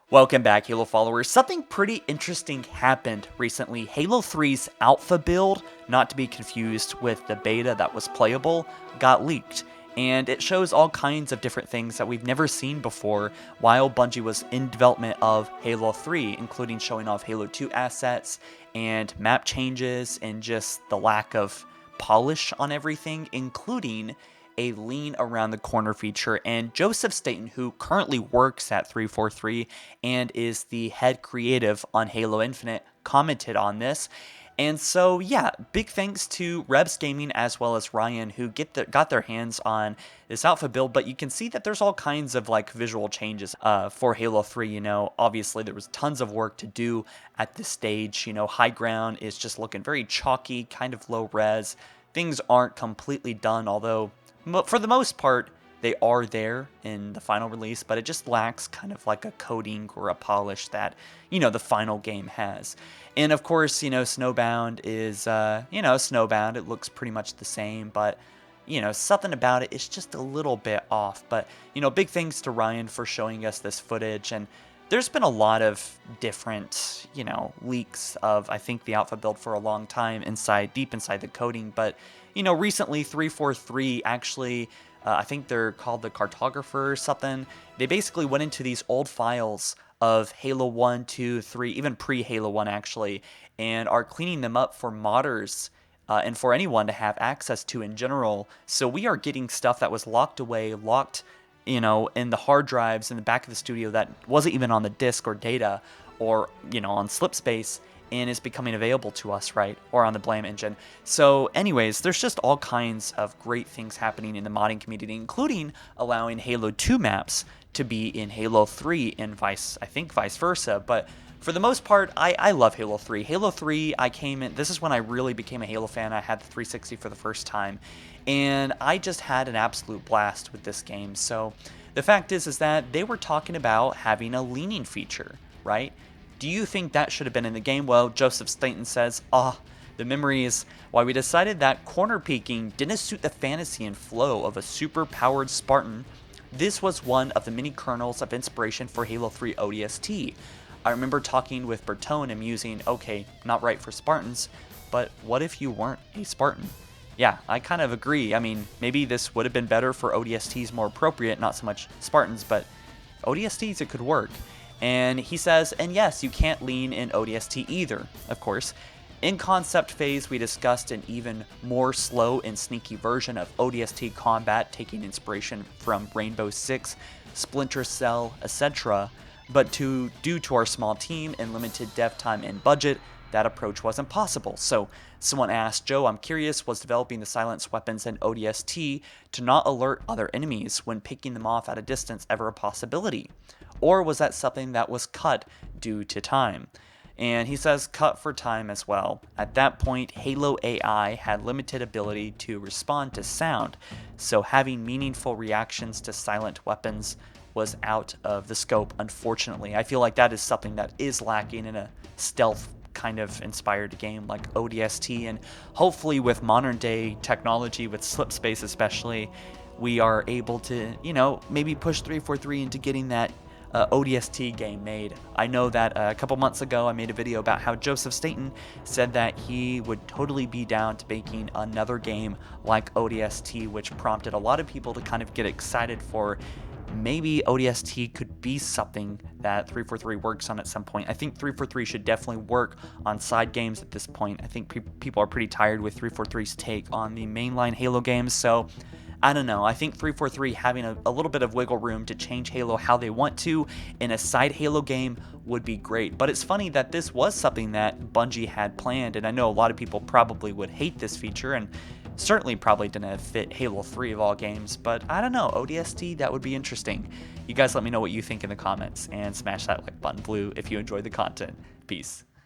Welcome back, Halo followers. Something pretty interesting happened recently. Halo 3's alpha build, not to be confused with the beta that was playable, got leaked. And it shows all kinds of different things that we've never seen before while Bungie was in development of Halo 3, including showing off Halo 2 assets and map changes and just the lack of polish on everything, including a lean around the corner feature. And Joseph Staten, who currently works at 343 and is the head creative on Halo Infinite, commented on this. And so, yeah, big thanks to REBS Gaming as well as Ryan, who got their hands on this alpha build. But you can see that there's all kinds of like visual changes for Halo 3. You know, obviously there was tons of work to do at this stage. You know, high ground is just looking very chalky, kind of low res. Things aren't completely done, although for the most part, they are there in the final release, but it just lacks kind of like a coating or a polish that, you know, the final game has. And of course, you know, Snowbound is, Snowbound. It looks pretty much the same, but, you know, something about it is just a little bit off. But, you know, big thanks to Ryan for showing us this footage. And there's been a lot of different, you know, leaks of, I think, the alpha build for a long time deep inside the coding. But, you know, recently 343 actually, I think they're called the Cartographer or something. They basically went into these old files of Halo 1, 2, 3, even pre-Halo 1 actually, and are cleaning them up for modders and for anyone to have access to in general. So we are getting stuff that was locked away, you know, in the hard drives in the back of the studio that wasn't even on the disk or data or, you know, on slip space, and is becoming available to us, right? Or on the Blame engine. So anyways, there's just all kinds of great things happening in the modding community, including allowing Halo 2 maps to be in Halo 3 and vice versa. But for the most part, I love Halo 3. Halo 3, this is when I really became a Halo fan. I had the 360 for the first time, and I just had an absolute blast with this game. So the fact is that they were talking about having a leaning feature, right? Do you think that should have been in the game? Well, Joseph Staten says, the memory is why we decided that corner peeking didn't suit the fantasy and flow of a super-powered Spartan. This was one of the many kernels of inspiration for Halo 3 ODST. I remember talking with Bertone and musing, okay, not right for Spartans, but what if you weren't a Spartan? Yeah, I kind of agree. I mean, maybe this would have been better for ODSTs, more appropriate, not so much Spartans, but ODSTs, it could work. And he says, and yes, you can't lean in ODST either, of course. In concept phase, we discussed an even more slow and sneaky version of ODST combat, taking inspiration from Rainbow Six, Splinter Cell, etc. But due to our small team and limited dev time and budget, that approach wasn't possible. So someone asked, Joe, I'm curious, was developing the silence weapons in ODST to not alert other enemies when picking them off at a distance ever a possibility? Or was that something that was cut due to time? And he says cut for time as well. At that point, Halo AI had limited ability to respond to sound, so having meaningful reactions to silent weapons was out of the scope, unfortunately. I feel like that is something that is lacking in a stealth kind of inspired game like ODST, and hopefully with modern day technology, with slip space especially, we are able to, you know, maybe push 343 into getting that ODST game made. I know that a couple months ago I made a video about how Joseph Staten said that he would totally be down to making another game like ODST, which prompted a lot of people to kind of get excited for maybe ODST could be something that 343 works on at some point. I think 343 should definitely work on side games at this point. I think people are pretty tired with 343's take on the mainline Halo games, so I don't know. I think 343 having a little bit of wiggle room to change Halo how they want to in a side Halo game would be great. But it's funny that this was something that Bungie had planned, and I know a lot of people probably would hate this feature, and certainly probably didn't fit Halo 3 of all games, but I don't know, ODST, that would be interesting. You guys let me know what you think in the comments, and smash that like button blue if you enjoyed the content. Peace.